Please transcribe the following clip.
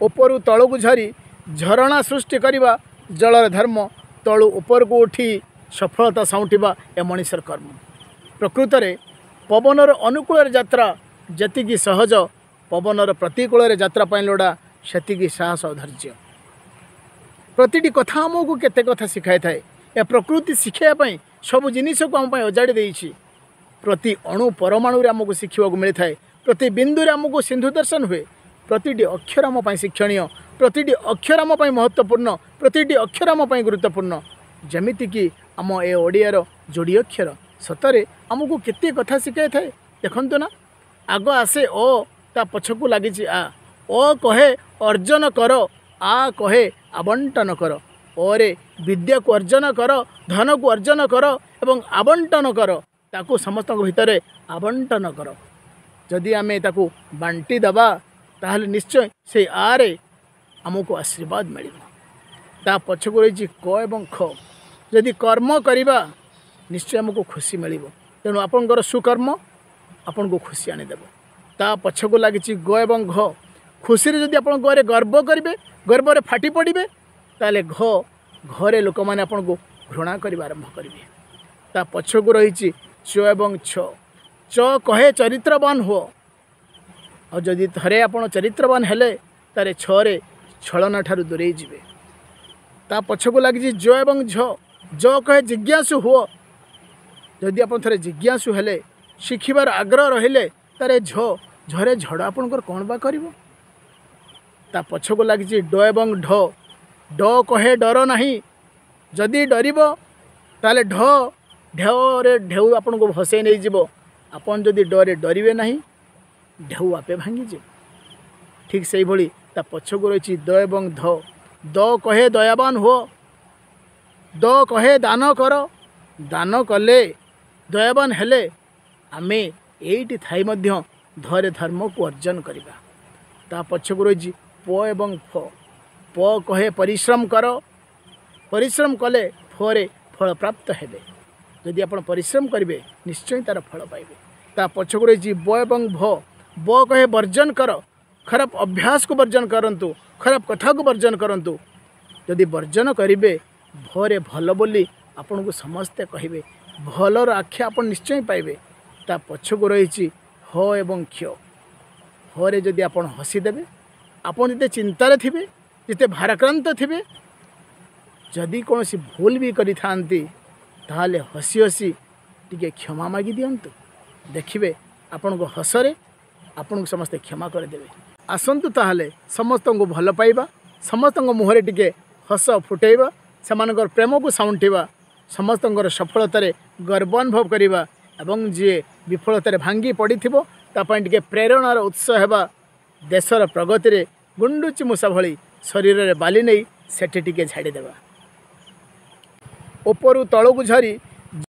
उपरु तलू झरी झरणा सृष्टि करवा जलर धर्म तलू उपर को उठी सफलता साउंटिबा ए मनीषर कर्म। प्रकृत में पवनर अनुकूल यात्रा जतिकी सहज पवनर प्रतिकूल यात्रा पाई लोड़ा सेतिकी साहस और धैर्य। प्रतिटी कथा आमको केते कथा शिखाई थाए। या प्रकृति शिखाई सब जिनिस को आम अजाड़ी देछि। प्रति अणु परमाणु आमको शिखा मिलता है। प्रति बिंदु आमको सिंधु दर्शन हुए। प्रतिटी अक्षर आम शिक्षणीय, प्रतिटी अक्षर आम महत्वपूर्ण, प्रतिटी अक्षर आम गुरुत्वपूर्ण। जमीक आम ए ओडियार जोड़ी अक्षर सतरे आमको केते कथा शिखाई थाए। देखंतु ना, आग आसे ओ ता पछकू लगी आ। ओ कहे अर्जन कर, आ कहे आवंटन कर। ओरे विद्या को अर्जन कर, धन को अर्जन कर एवं आवंटन कर। ताकू समस्त भितर आवंटन कर। जदि आमे ताकू बांटी दबा ताहले निश्चय से आरे आमको आशीर्वाद मिल। ता पछकू रही क एवं ख। जदि कर्म करवा निश्चय आमको खुशी मिल। तेणु आपणकर सुकर्म आपन को खुशी आनीदेव। ता पछकू लगी ग एवं घ। खुशी जदि आप गरे गर्व करेंगे, गर्व फाटी पड़े, ताले घरे लोक मैंने आपन को घृणा करने आरंभ करेंगे। ता पछकू रही च एवं छ। च कहे चरित्रवान हो। और जदि थरे आप चरित्रवान हेले तारे छरे छलना ठारू दूरे जीवे। ता पछकू लगी ज एवं झ। ज कहे जिज्ञासु हो। जदि आप थे जिज्ञासु हेले, शिखिबार आग्रह रहिले तारे झरे झड़ आपणकर कौन बा करिवो। ता पछकू लगी ड एवं ढ। ड कहे डर नहीं। जदि डरिब ताले ढेउरे ढेउ आपन को भसई नहीं जीवो। आपन जदि डरे डरिवे नहीं, ढेउ आपे भांगी जीव। ठीक से भली ता पछकू रही द एवं ध। द कहे दयावान हो। द कहे दान कर। दान कले दयावान हेले आमे एइटी थाई मध्य धरे धर्म को अर्जन करिबा। ता पछकू रही प एवं फ। प कहे परिश्रम कर। परिश्रम कले फरे फल प्राप्त हेबे। जदि आप परिश्रम करेंगे निश्चय तार फल पाइबे। ता पछकू रही ब एवं भ। ब कहे वर्जन कर। खराब अभ्यास को वर्जन करंतु, खराब कथा को वर्जन करंतु। जदि वर्जन करेंगे भरे भल बोली आपन को समस्ते कहे। भलर आख्या आप निश्चय पाइबे। ता पछकू रही ह एवं क्ष। हरे जदि आप हसीदेवे, आपन जिते चिंतार थे, जिते भाराक्रांत थे, जदि कौन सी भूल भी करी थांती ताहले हसी हसी टिके क्षमा मागी दियंतु। देखिए आपण को हसरे आपण को समस्ते क्षमा करदेवे। आसंतु ताहले समस्त को भल पाइबा, समस्त मुहरे टिके हस फुटेबा, सेमानकर प्रेम को साउंटिबा, समस्त सफलतार गर्व अनुभव करवा एवं जी विफलतार भांगी पड़ी तापाई टिके प्रेरणार उत्स हेबा। देशर प्रगति रे गुंडुची मूषा भली शरीर रे बाली नहीं सेठी टिके झाड़ी देवा। उपरु तलू झरी